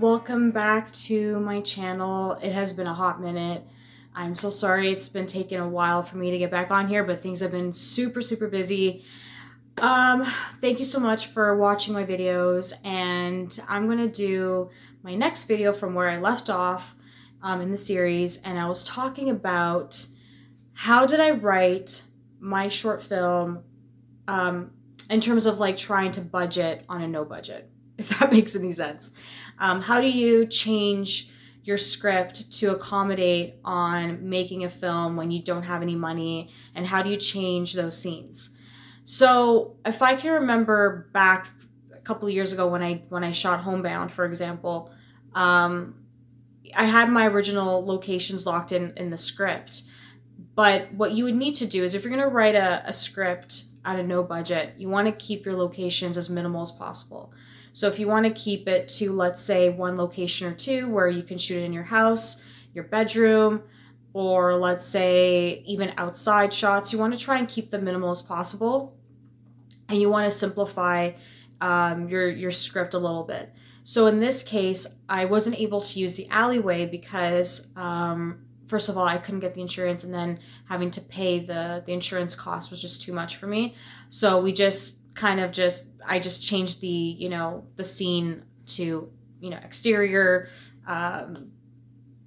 welcome back to my channel. It has been a hot minute. I'm so sorry it's been taking a while for me to get back on here, but things have been super busy. Um, Thank you so much for watching my videos, and I'm gonna do my next video from where I left off in the series, and I was talking about how did I write my short film in terms of like trying to budget on a no budget, if that makes any sense. How do you change your script to accommodate on making a film when you don't have any money, and how do you change those scenes? So if I can remember back a couple of years ago when I shot Homebound, for example, I had my original locations locked in the script. But what you would need to do is if you're going to write a script at a no budget, you want to keep your locations as minimal as possible. So if you want to keep it to, let's say, one location or two where you can shoot it in your house, your bedroom, or let's say even outside shots, you want to try and keep them minimal as possible. And you want to simplify your script a little bit. So in this case, I wasn't able to use the alleyway because first of all, I couldn't get the insurance, and then having to pay the insurance cost was just too much for me. So we just I just changed the scene to, exterior,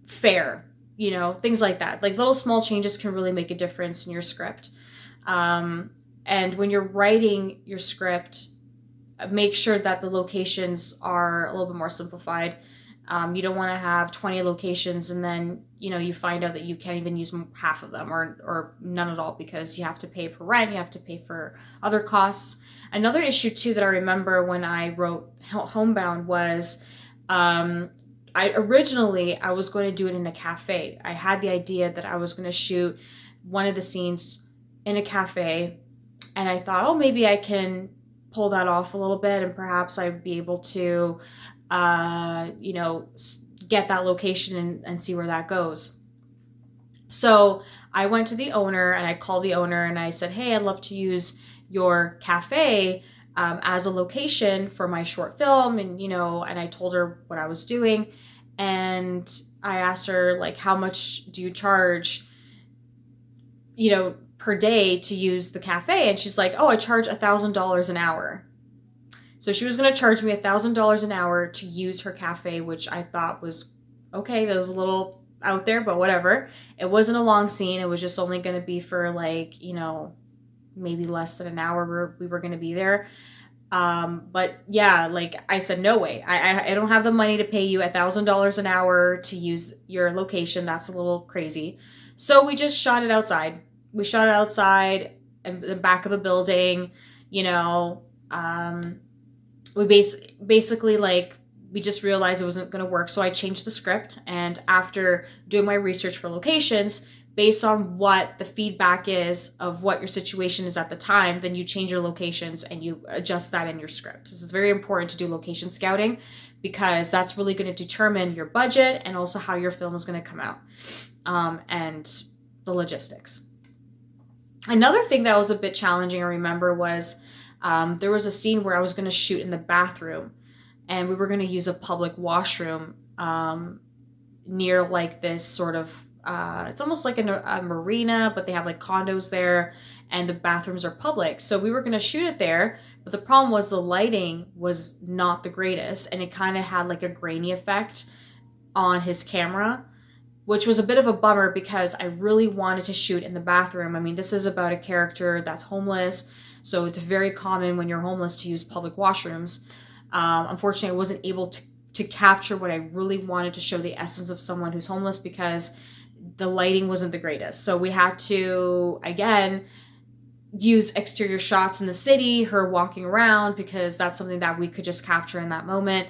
fair, things like that. Like little small changes can really make a difference in your script. And when you're writing your script, make sure that the locations are a little bit more simplified. You don't want to have 20 locations and then, you find out that you can't even use half of them or none at all because you have to pay for rent, you have to pay for other costs. Another issue too that I remember when I wrote Homebound was I was going to do it in a cafe. I had the idea that I was going to shoot one of the scenes in a cafe, and I thought, oh, maybe I can pull that off a little bit and perhaps I'd be able to get that location and see where that goes. So I went to the owner and I called the owner and I said, hey, I'd love to use your cafe as a location for my short film. And, and I told her what I was doing. And I asked her, like, how much do you charge, per day to use the cafe? And she's like, oh, I charge $1,000 an hour. So she was going to charge me $1,000 an hour to use her cafe, which I thought was okay. That was a little out there, but whatever. It wasn't a long scene. It was just only going to be for maybe less than an hour we were going to be there. But yeah, like I said, no way. I don't have the money to pay you $1,000 an hour to use your location. That's a little crazy. So we just shot it outside. We shot it outside in the back of a building, we basically we just realized it wasn't going to work. So I changed the script, and after doing my research for locations, based on what the feedback is of what your situation is at the time, then you change your locations and you adjust that in your script. So it's very important to do location scouting because that's really going to determine your budget and also how your film is going to come out, and the logistics. Another thing that was a bit challenging, I remember, was there was a scene where I was going to shoot in the bathroom, and we were going to use a public washroom near like this sort of, it's almost like a marina, but they have like condos there, and the bathrooms are public. So we were going to shoot it there, but the problem was the lighting was not the greatest, and it kind of had like a grainy effect on his camera, which was a bit of a bummer because I really wanted to shoot in the bathroom. I mean, this is about a character that's homeless, so it's very common when you're homeless to use public washrooms. Unfortunately, I wasn't able to capture what I really wanted to show, the essence of someone who's homeless, because the lighting wasn't the greatest. So we had to, again, use exterior shots in the city, her walking around, because that's something that we could just capture in that moment.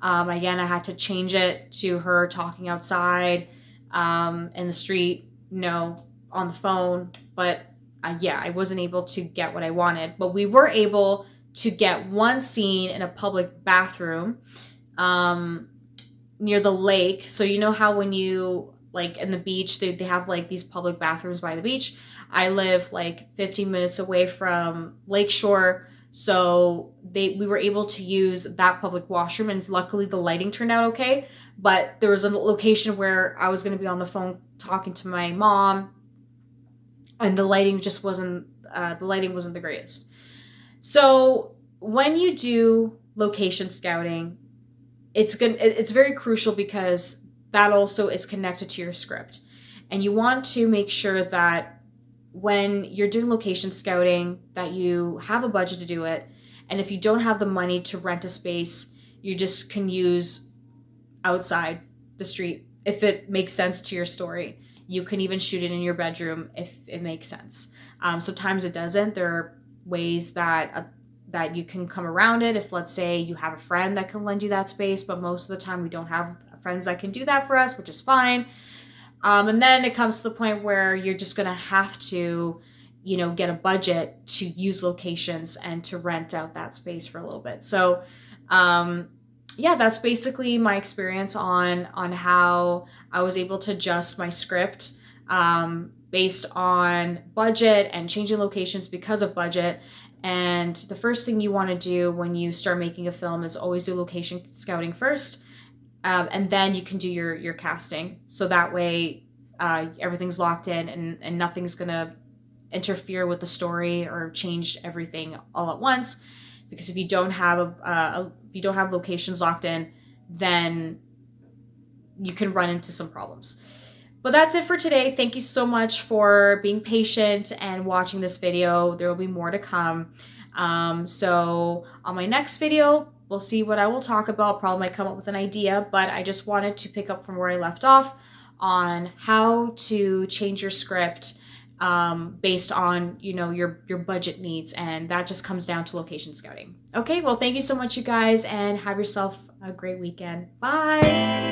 Again, I had to change it to her talking outside, in the street, on the phone. But I wasn't able to get what I wanted. But we were able to get one scene in a public bathroom near the lake. So you know how when you, like in the beach, they have like these public bathrooms by the beach. I live like 15 minutes away from Lakeshore, So we were able to use that public washroom, and luckily the lighting turned out okay. But there was a location where I was going to be on the phone talking to my mom, and the lighting just wasn't the greatest. So when you do location scouting, it's very crucial because that also is connected to your script. And you want to make sure that when you're doing location scouting that you have a budget to do it. And if you don't have the money to rent a space, you just can use outside the street if it makes sense to your story. You can even shoot it in your bedroom if it makes sense. Sometimes it doesn't. There are ways that you can come around it. If, let's say, you have a friend that can lend you that space, but most of the time we don't have friends that can do that for us, which is fine. And then it comes to the point where you're just going to have to, get a budget to use locations and to rent out that space for a little bit. So, yeah, that's basically my experience on how I was able to adjust my script based on budget and changing locations because of budget. And the first thing you want to do when you start making a film is always do location scouting first. And then you can do your casting. So that way everything's locked in and nothing's going to interfere with the story or change everything all at once. Because if you don't have locations locked in, then you can run into some problems. But that's it for today. Thank you so much for being patient and watching this video. There will be more to come. So on my next video, we'll see what I will talk about. Probably might come up with an idea, but I just wanted to pick up from where I left off on how to change your script based on, your budget needs. And that just comes down to location scouting. Okay, well, thank you so much, you guys, and have yourself a great weekend. Bye.